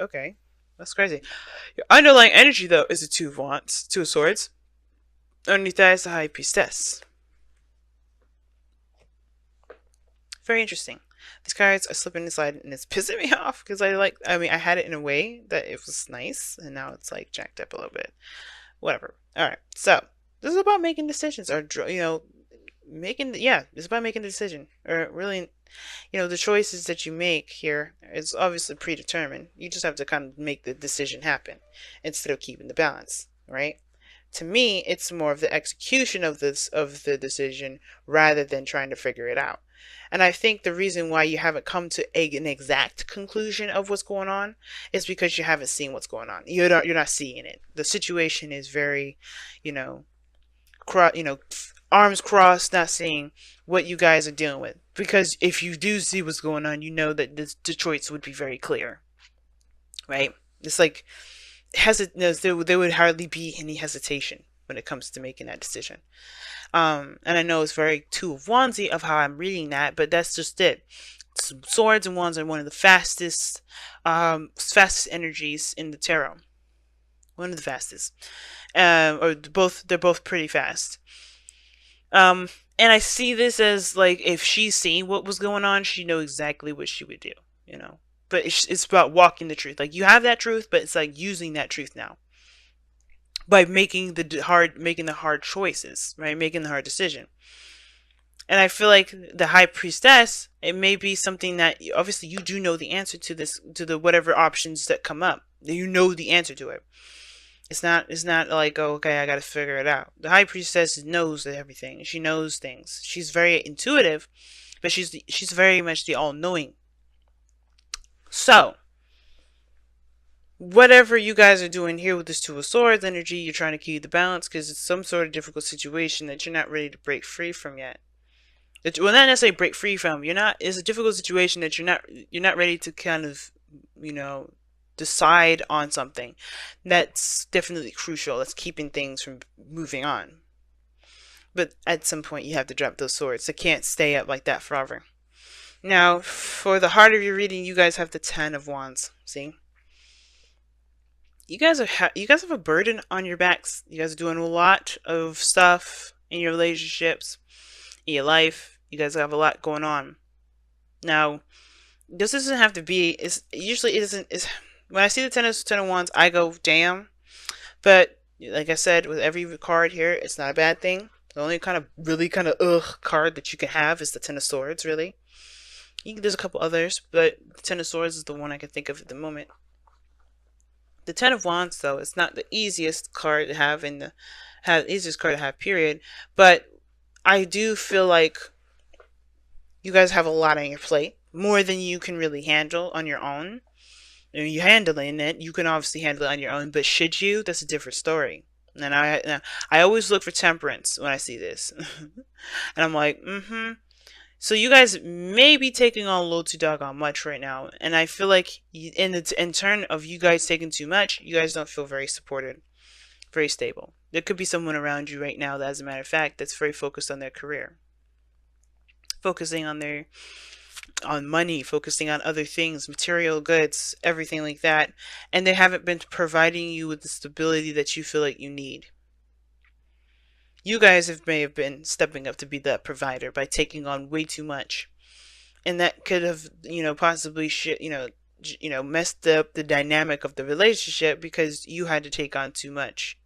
okay, that's crazy. Your underlying energy, though, is a two of wands, two of swords. Underneath that is the high priestess. Very interesting. These cards are slipping inside, and it's pissing me off because I mean, I had it in a way that it was nice, and now it's like jacked up a little bit. Whatever. All right. So this is about making decisions, or yeah, it's about making a decision, or really, the choices that you make here is obviously predetermined. You just have to kind of make the decision happen instead of keeping the balance, right? To me, it's more of the execution of the decision rather than trying to figure it out. And I think the reason why you haven't come to an exact conclusion of what's going on is because you haven't seen what's going on. You're not seeing it. The situation is very, you know, arms crossed, not seeing what you guys are dealing with. Because if you do see what's going on, you know that the choice would be very clear, right? It's like there would hardly be any hesitation when it comes to making that decision. And I know it's very two of wandsy of how I'm reading that, but that's just it. Swords and wands are one of the fastest energies in the tarot. One of the fastest, or both. They're both pretty fast. And I see this as like if she's seen what was going on, she knows exactly what she would do. But it's about walking the truth. Like you have that truth, but it's like using that truth now by making the hard choices, right? Making the hard decision. And I feel like the high priestess, it may be something that obviously you do know the answer to this, to the whatever options that come up. You know the answer to it. It's not like, oh, okay, I got to figure it out. The high priestess knows everything. She knows things. She's very intuitive, but she's very much the all-knowing. So, whatever you guys are doing here with this two of swords energy, you're trying to keep the balance because it's some sort of difficult situation that you're not ready to break free from yet. Well, not necessarily break free from. It's a difficult situation that you're not ready to kind of, decide on something. That's definitely crucial. That's keeping things from moving on. But at some point, you have to drop those swords. It can't stay up like that forever. Now, for the heart of your reading, you guys have the Ten of Wands. See? You guys have a burden on your backs. You guys are doing a lot of stuff in your relationships, in your life. You guys have a lot going on. Now, this doesn't have to be. Usually it isn't. When I see the Ten of Wands, I go, damn. But like I said, with every card here, it's not a bad thing. The only really kind of card that you can have is the Ten of Swords. Really, there's a couple others, but the Ten of Swords is the one I can think of at the moment. The Ten of Wands, though, it's not the easiest card to have easiest card to have, period. But I do feel like you guys have a lot on your plate, more than you can really handle on your own. You're handling it. You can obviously handle it on your own, but should you? That's a different story. And I always look for temperance when I see this, and I'm like, So you guys may be taking on a little too doggone much right now, and I feel like in turn of you guys taking too much, you guys don't feel very supported, very stable. There could be someone around you right now that, as a matter of fact, that's very focused on their career, focusing on money, focusing on other things, material goods, everything like that, and they haven't been providing you with the stability that you feel like you need. You guys may have been stepping up to be that provider by taking on way too much, and that could have, possibly messed up the dynamic of the relationship because you had to take on too much.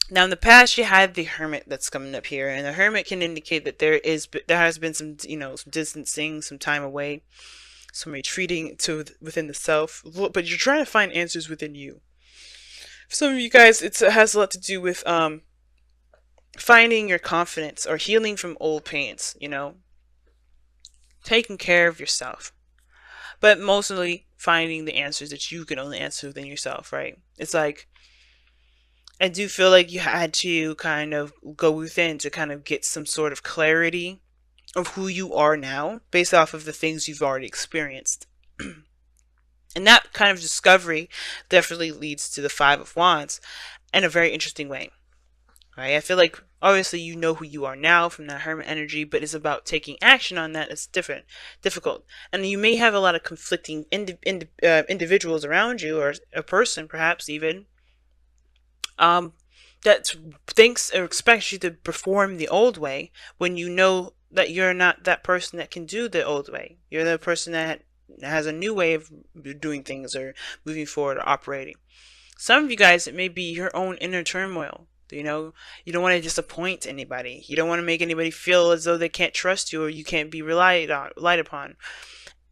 Now, in the past, you had the Hermit that's coming up here, and the Hermit can indicate that there has been some, some distancing, some time away, some retreating to within the self. But you're trying to find answers within you. For some of you guys, it has a lot to do with finding your confidence or healing from old pains. Taking care of yourself, but mostly finding the answers that you can only answer within yourself. Right? It's like, I do feel like you had to kind of go within to kind of get some sort of clarity of who you are now based off of the things you've already experienced. And that kind of discovery definitely leads to the Five of Wands in a very interesting way. Right? I feel like obviously you know who you are now from that hermit energy, but it's about taking action on that. It's different, difficult, and you may have a lot of conflicting individuals around you, or a person perhaps even, um, that thinks or expects you to perform the old way when you know that you're not that person that can do the old way. You're the person that has a new way of doing things or moving forward or operating. Some of you guys, it may be your own inner turmoil. You don't want to disappoint anybody. You don't want to make anybody feel as though they can't trust you or you can't be relied upon.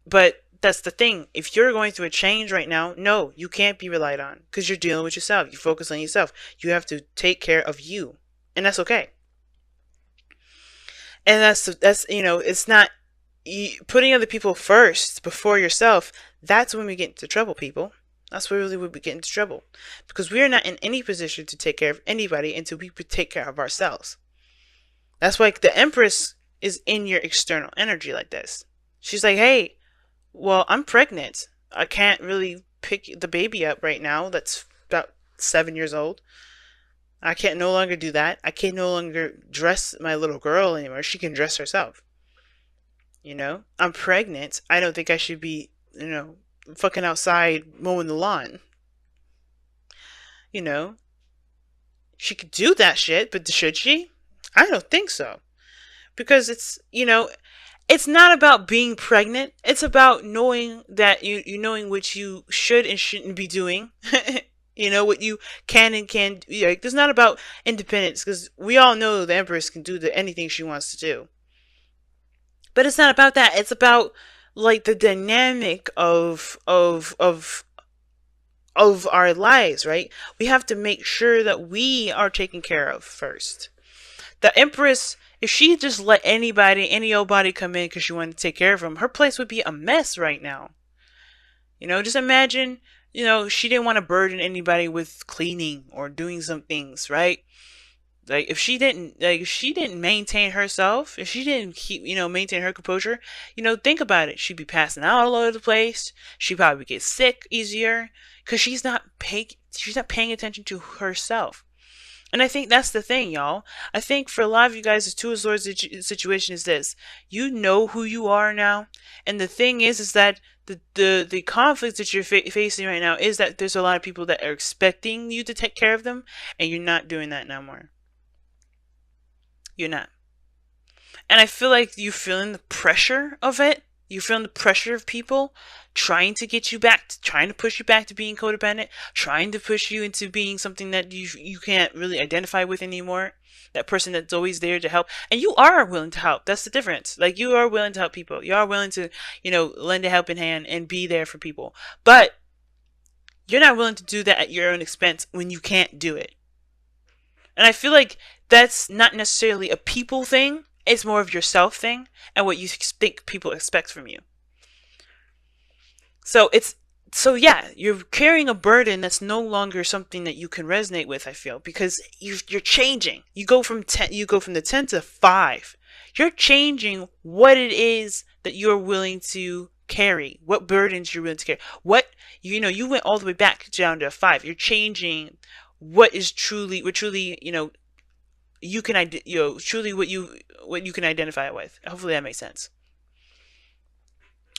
But that's the thing. If you're going through a change right now, no, you can't be relied on because you're dealing with yourself. You focus on yourself. You have to take care of you, and that's okay. And it's not putting other people first before yourself. That's when we get into trouble, people. That's where really we get into trouble because we are not in any position to take care of anybody until we take care of ourselves. That's why the Empress is in your external energy like this. She's like, hey, well, I'm pregnant. I can't really pick the baby up right now. That's about 7 years old. I can't no longer do that. I can no longer dress my little girl anymore. She can dress herself. I'm pregnant. I don't think I should be, fucking outside mowing the lawn. You know, she could do that shit, but should she? I don't think so. Because it's not about being pregnant. It's about knowing that you knowing what you should and shouldn't be doing. What you can and can't. Like, it's not about independence because we all know the Empress can do anything she wants to do. But it's not about that. It's about like the dynamic of our lives, right? We have to make sure that we are taken care of first. The Empress, if she just let any old body come in because she wanted to take care of them, her place would be a mess right now. Just imagine, she didn't want to burden anybody with cleaning or doing some things, right? Like if she didn't maintain herself, if she didn't keep, maintain her composure, think about it. She'd be passing out all over the place. She'd probably get sick easier because she's not paying attention to herself. And I think that's the thing, y'all. I think for a lot of you guys, the Two of Swords situation is this. You know who you are now. And the thing is that the conflicts that you're facing right now is that there's a lot of people that are expecting you to take care of them. And you're not doing that no more. You're not. And I feel like you're feeling the pressure of it. You're feeling the pressure of people trying to get you back, trying to push you back to being codependent, trying to push you into being something that you can't really identify with anymore. That person that's always there to help. And you are willing to help. That's the difference. Like, you are willing to help people. You are willing to, lend a helping hand and be there for people. But you're not willing to do that at your own expense when you can't do it. And I feel like that's not necessarily a people thing. It's more of yourself thing and what you think people expect from you. So yeah, you're carrying a burden that's no longer something that you can resonate with, I feel, because you're changing. You go from the 10 to 5. You're changing what it is that you're willing to carry, what burdens you're willing to carry. You went all the way back down to a 5. You're changing what truly, you can truly what you can identify with. Hopefully that makes sense.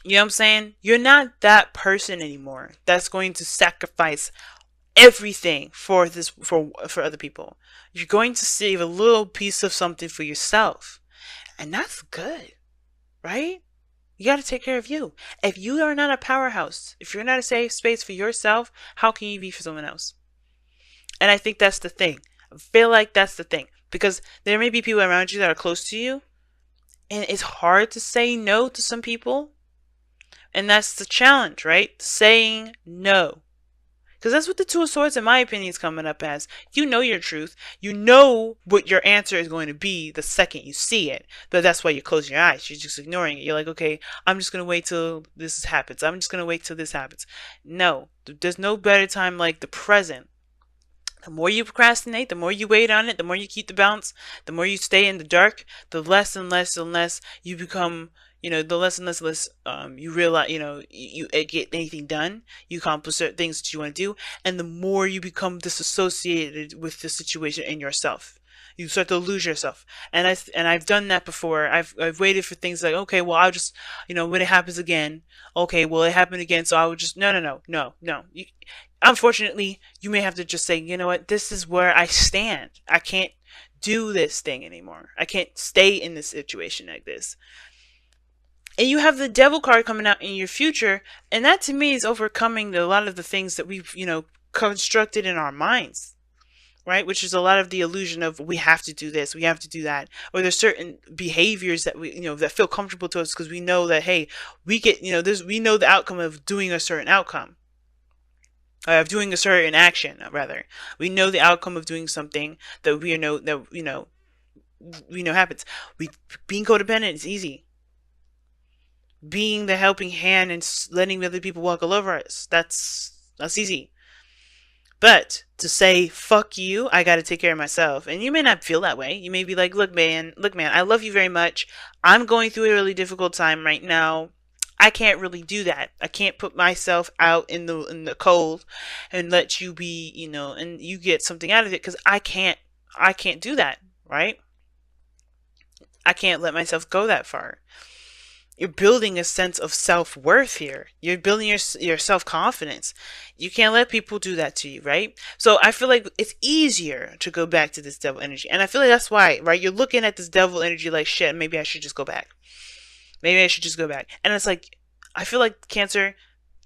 You know what I'm saying? You're not that person anymore that's going to sacrifice everything for other people. You're going to save a little piece of something for yourself. And that's good. Right? You got to take care of you. If you are not a powerhouse, if you're not a safe space for yourself, how can you be for someone else? And I think that's the thing. I feel like that's the thing. Because there may be people around you that are close to you. And it's hard to say no to some people. And that's the challenge, right? Saying no. Because that's what the Two of Swords, in my opinion, is coming up as. You know your truth. You know what your answer is going to be the second you see it. But that's why you close your eyes. You're just ignoring it. You're like, okay, I'm just going to wait till this happens. I'm just going to wait till this happens. No. There's no better time like the present. The more you procrastinate, the more you wait on it, the more you keep the balance, the more you stay in the dark, the less and less and less you become, the less and less you realize, you get anything done, you accomplish certain things that you want to do, and the more you become disassociated with the situation and yourself. You start to lose yourself. I've done that before. I've waited for things like, okay, well, I'll just, when it happens again, okay, well, it happened again, so I would just, no. Unfortunately, you may have to just say, you know what, this is where I stand. I can't do this thing anymore. I can't stay in this situation like this. And you have the devil card coming out in your future, and that to me is overcoming a lot of the things that we've, constructed in our minds, right? Which is a lot of the illusion of we have to do this, we have to do that, or there's certain behaviors that we, that feel comfortable to us because we know that, hey, we get, we know the outcome of doing a certain outcome, of doing a certain action, rather. We know the outcome of doing something that we know happens. Being codependent is easy. Being the helping hand and letting other people walk all over us, that's easy. But to say, fuck you, I gotta take care of myself. And you may not feel that way. You may be like, look, man, I love you very much. I'm going through a really difficult time right now. I can't really do that. I can't put myself out in the cold and let you be, and you get something out of it, because I can't do that, right? I can't let myself go that far. You're building a sense of self-worth here. You're building your self-confidence. You can't let people do that to you, right? So I feel like it's easier to go back to this devil energy. And I feel like that's why, right? You're looking at this devil energy like, shit, maybe I should just go back. Maybe I should just go back. And it's like, I feel like, Cancer,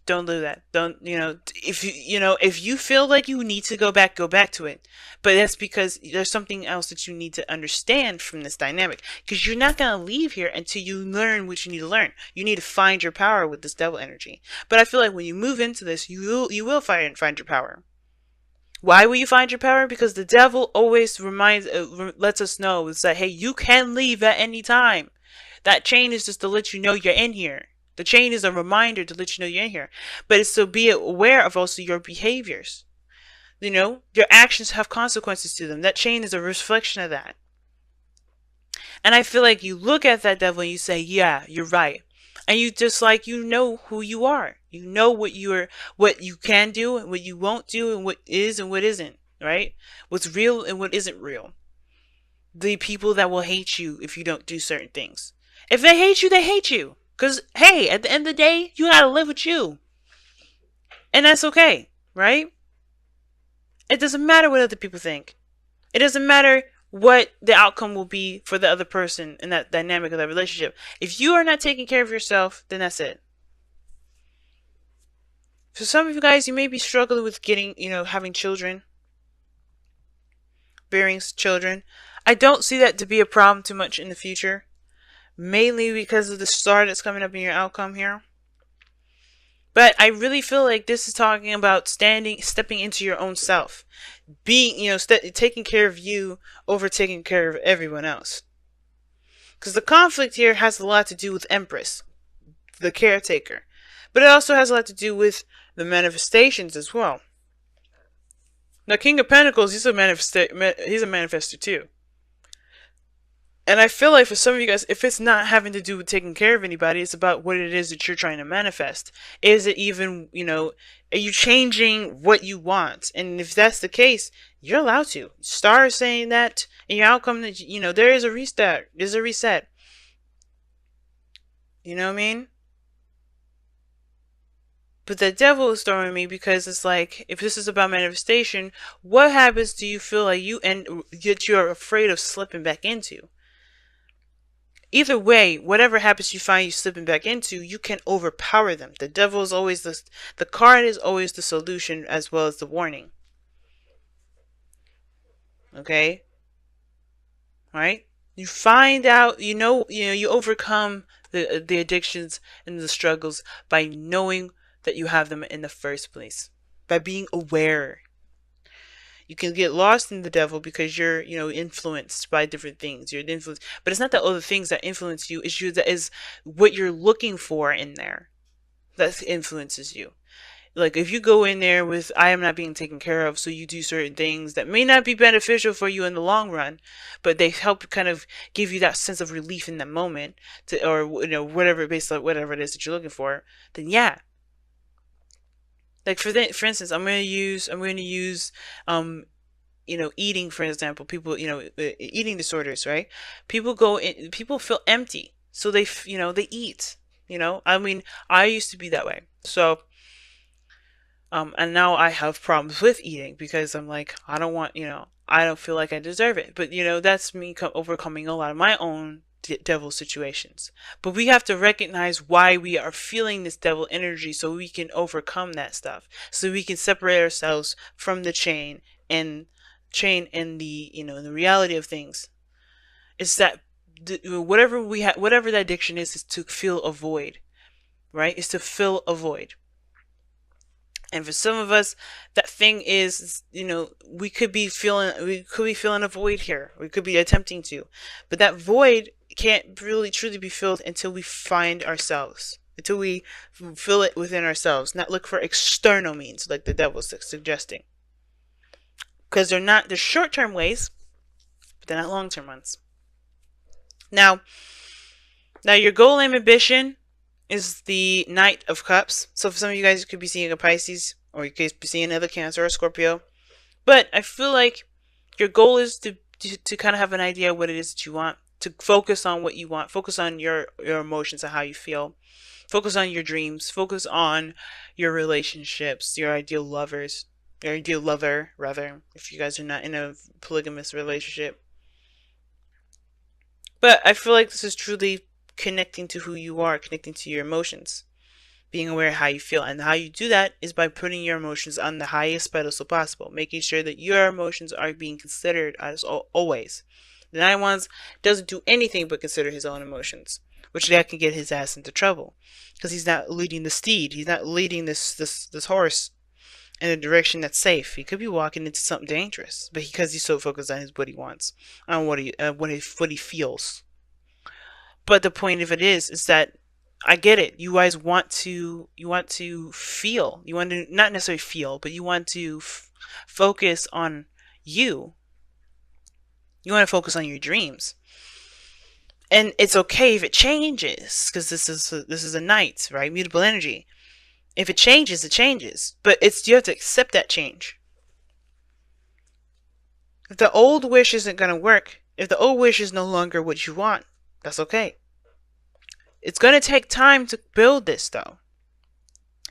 don't do that. Don't, if you feel like you need to go back to it. But that's because there's something else that you need to understand from this dynamic. Because you're not going to leave here until you learn what you need to learn. You need to find your power with this devil energy. But I feel like when you move into this, you will find your power. Why will you find your power? Because the devil always lets us know is that, hey, you can leave at any time. That chain is just to let you know you're in here. The chain is a reminder to let you know you're in here. But it's to be aware of also your behaviors. Your actions have consequences to them. That chain is a reflection of that. And I feel like you look at that devil and you say, yeah, you're right. And you just know who you are. You know what you can do and what you won't do, and what is and what isn't, right? What's real and what isn't real. The people that will hate you if you don't do certain things. If they hate you, they hate you. Because, hey, at the end of the day, you gotta live with you. And that's okay, right? It doesn't matter what other people think. It doesn't matter what the outcome will be for the other person in that dynamic of that relationship. If you are not taking care of yourself, then that's it. For some of you guys, you may be struggling with getting, having children. Bearing children. I don't see that to be a problem too much in the future. Mainly because of the star that's coming up in your outcome here. But I really feel like this is talking about stepping into your own self. Being, taking care of you over taking care of everyone else. Because the conflict here has a lot to do with Empress, the caretaker. But it also has a lot to do with the manifestations as well. Now, King of Pentacles, he's a manifester too. And I feel like for some of you guys, if it's not having to do with taking care of anybody, it's about what it is that you're trying to manifest. Is it even, are you changing what you want? And if that's the case, you're allowed to. Star is saying that in your outcome that, there is a restart. There's a reset. You know what I mean? But the devil is throwing me because it's like, if this is about manifestation, what habits do you feel like that you're afraid of slipping back into? Either way, whatever habits you find you slipping back into, you can overpower them. The devil is always the card is always the solution as well as the warning. Okay? Right? You find out, you overcome the addictions and the struggles by knowing that you have them in the first place. By being aware. You can get lost in the devil because you're, influenced by different things. You're influenced, but it's not the other things that influence you. It's you that is what you're looking for in there that influences you. Like if you go in there with, I am not being taken care of, so you do certain things that may not be beneficial for you in the long run, but they help kind of give you that sense of relief in that moment, or whatever, based on whatever it is that you're looking for. Then yeah. Like for instance, I'm going to use eating, for example, people, eating disorders, right? People go in, people feel empty, so they eat. I mean, I used to be that way. So, and now I have problems with eating because I'm like, I don't want, I don't feel like I deserve it. But, that's me overcoming a lot of my own devil situations. But we have to recognize why we are feeling this devil energy so we can overcome that stuff. So we can separate ourselves from the and the reality of things. It's that whatever that addiction is to fill a void, right? Is to fill a void. And for some of us, that thing is, we could be feeling a void here. We could be attempting to, but that void can't really truly be filled until we find ourselves, until we fill it within ourselves, not look for external means like the devil's suggesting. Because they're short-term ways, but they're not long-term ones. Now your goal and ambition is the Knight of Cups. So for some of you guys, you could be seeing a Pisces, or you could be seeing another Cancer or a Scorpio. But I feel like your goal is to kind of have an idea of what it is that you want, to focus on what you want, focus on your emotions and how you feel, focus on your dreams, focus on your relationships, your ideal lover, rather, if you guys are not in a polygamous relationship. But I feel like this is truly connecting to who you are, connecting to your emotions, being aware of how you feel. And how you do that is by putting your emotions on the highest pedestal possible, making sure that your emotions are being considered as always. The Nine of Wands doesn't do anything but consider his own emotions, which that can get his ass into trouble, because he's not leading the steed. He's not leading this horse in a direction that's safe. He could be walking into something dangerous, but because he's so focused on what he wants, on what he feels. But the point of it is that I get it. You guys want to feel. You want to not necessarily feel, but you want to focus on you. You want to focus on your dreams. And it's okay if it changes, because this is a Knight, right? Mutable energy. If it changes, it changes. But you have to accept that change. If the old wish isn't going to work, if the old wish is no longer what you want, that's okay. It's going to take time to build this, though.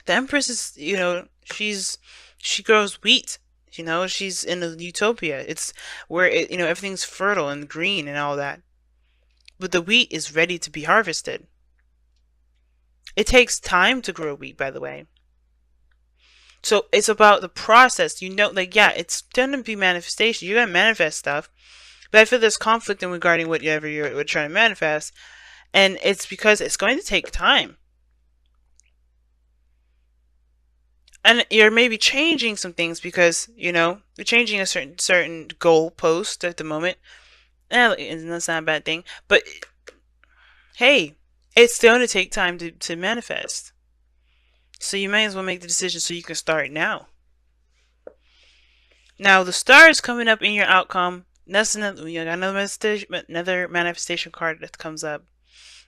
The Empress is, she grows wheat. She's in a utopia. It's where everything's fertile and green and all that. But the wheat is ready to be harvested. It takes time to grow wheat, by the way. So it's about the process. It's going to be manifestation. You're going to manifest stuff. But I feel there's conflict in regarding whatever you're trying to manifest. And it's because it's going to take time. And you're maybe changing some things because, you're changing a certain goal post at the moment. And that's not a bad thing. But, hey, it's going to take time to manifest. So you may as well make the decision so you can start now. Now, the star is coming up in your outcome. That's another manifestation card that comes up.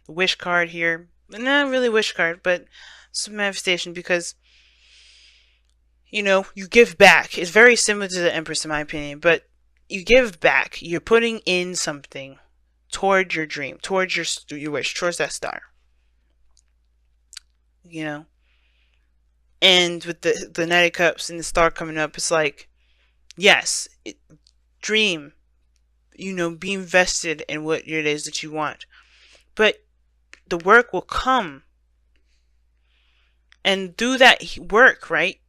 The wish card here. Not really wish card, but some manifestation because, you give back. It's very similar to the Empress in my opinion, but you give back. You're putting in something towards your dream, towards your wish, towards that star. And with the Knight of Cups and the star coming up, it's like, yes, dream, be invested in what it is that you want. But the work will come. And do that work, right?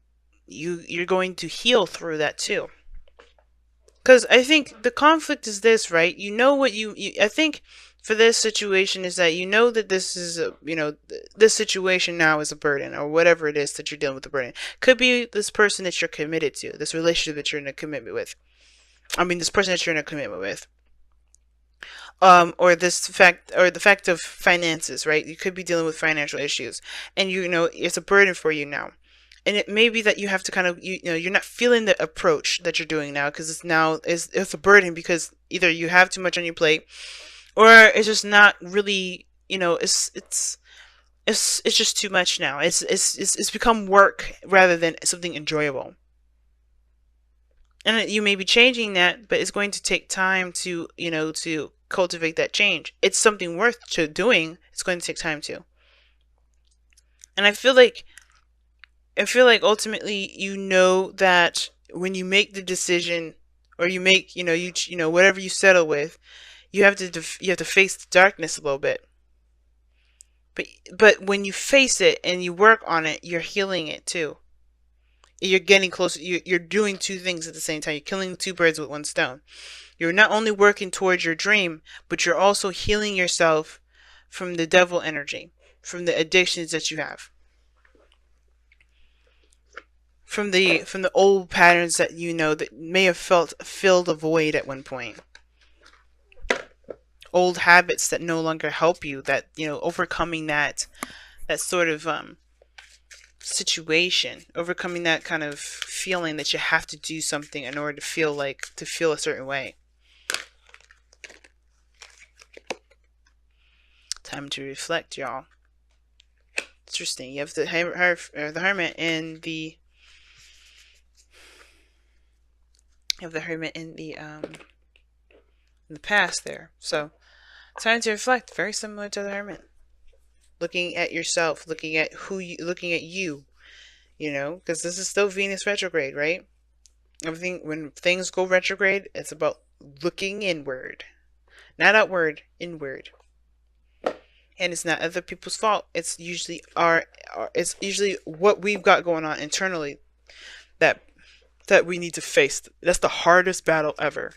You're going to heal through that too. Because I think the conflict is this, right? I think for this situation is that that this is this situation now is a burden, or whatever it is that you're dealing with the burden. Could be this person that you're committed to, this relationship that you're in a commitment with. This person that you're in a commitment with. Or the fact of finances, right? You could be dealing with financial issues, and it's a burden for you now. And it may be that you have to kind of, you're not feeling the approach that you're doing now because it's a burden because either you have too much on your plate, or it's just not really, it's just too much now. It's become work rather than something enjoyable. And you may be changing that, but it's going to take time to, to cultivate that change. It's something worth to doing. It's going to take time to. And I feel like ultimately you know that when you make the decision, or you make, whatever you settle with, you have to face the darkness a little bit. But when you face it and you work on it, you're healing it too. You're getting closer. You're doing two things at the same time. You're killing two birds with one stone. You're not only working towards your dream, but you're also healing yourself from the devil energy, from the addictions that you have, from the old patterns that that may have filled a void at one point. Old habits that no longer help you, that overcoming that sort of situation, overcoming that kind of feeling that you have to do something in order to feel a certain way. Time to reflect, y'all. Interesting. You have the hermit in the in the past there. So time to reflect. Very similar to the hermit. Looking at yourself, looking at looking at you. Because this is still Venus retrograde, right? Everything, when things go retrograde, it's about looking inward, not outward, inward. And it's not other people's fault. It's usually it's usually what we've got going on internally that we need to face. That's the hardest battle ever.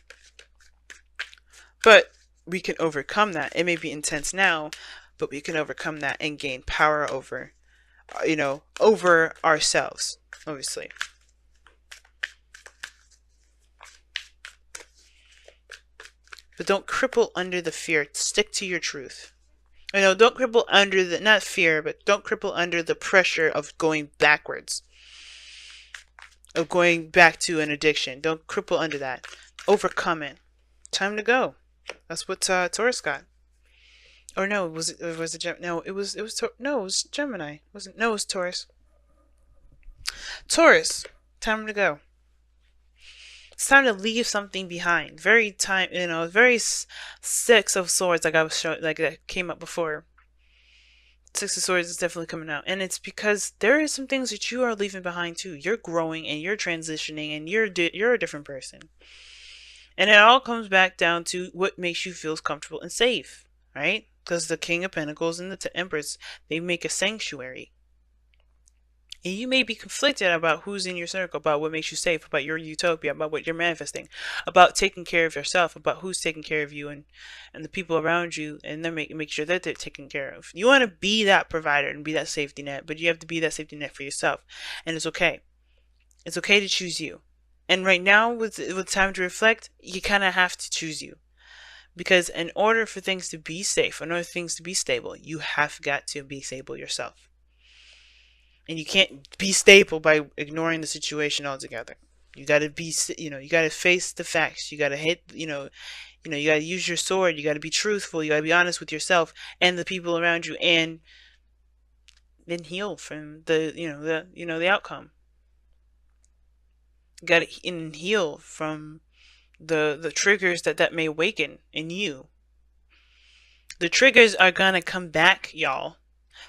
But we can overcome that. It may be intense now, but we can overcome that and gain power over over ourselves, obviously. But don't cripple under the fear. Stick to your truth. Don't cripple under not fear, but don't cripple under the pressure of going backwards, of going back to an addiction. Don't cripple under that. Overcome it. Time to go. That's what Taurus got. Or no, was it no, it was Gemini. Wasn't No, it was Taurus. Taurus, time to go. It's time to leave something behind. Very Six of Swords, like I was showing, like that came up before. Six of Swords is definitely coming out, and it's because there is some things that you are leaving behind too. You're growing and you're transitioning, and you're a different person. And it all comes back down to what makes you feel comfortable and safe, right? Because the King of Pentacles and the Empress, they make a sanctuary. And you may be conflicted about who's in your circle, about what makes you safe, about your utopia, about what you're manifesting, about taking care of yourself, about who's taking care of you and the people around you, and then make sure that they're taken care of. You want to be that provider and be that safety net, but you have to be that safety net for yourself. And it's okay. It's okay to choose you. And right now, with time to reflect, you kind of have to choose you. Because in order for things to be safe, in order for things to be stable, you have got to be stable yourself. And you can't be stable by ignoring the situation altogether. You got to be, you got to face the facts. You got to you got to use your sword. You got to be truthful. You got to be honest with yourself and the people around you, and then heal from the outcome. You got to heal from the triggers that may awaken in you. The triggers are gonna come back, y'all.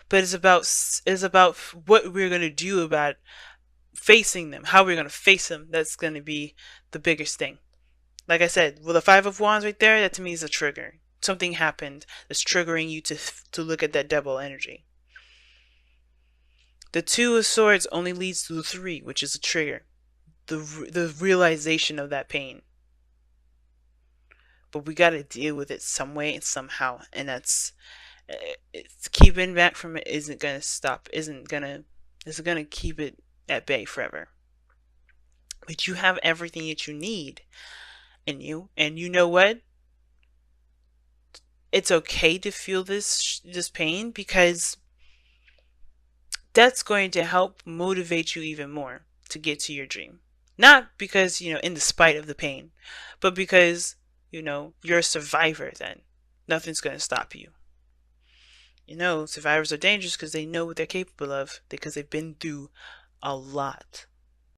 But it's about what we're gonna do about facing them, how we're gonna face them. That's gonna be the biggest thing. Like I said, with the Five of Wands right there, that to me is a trigger. Something happened that's triggering you to look at that devil energy. The Two of Swords only leads to the Three, which is a trigger. The realization of that pain. But we got to deal with it some way and somehow, and it's keeping back from it isn't gonna stop. It's gonna keep it at bay forever. But you have everything that you need in you, and you know what? It's okay to feel this pain, because that's going to help motivate you even more to get to your dream. Not because in the spite of the pain, but because you're a survivor. Then nothing's going to stop you. Survivors are dangerous because they know what they're capable of, because they've been through a lot.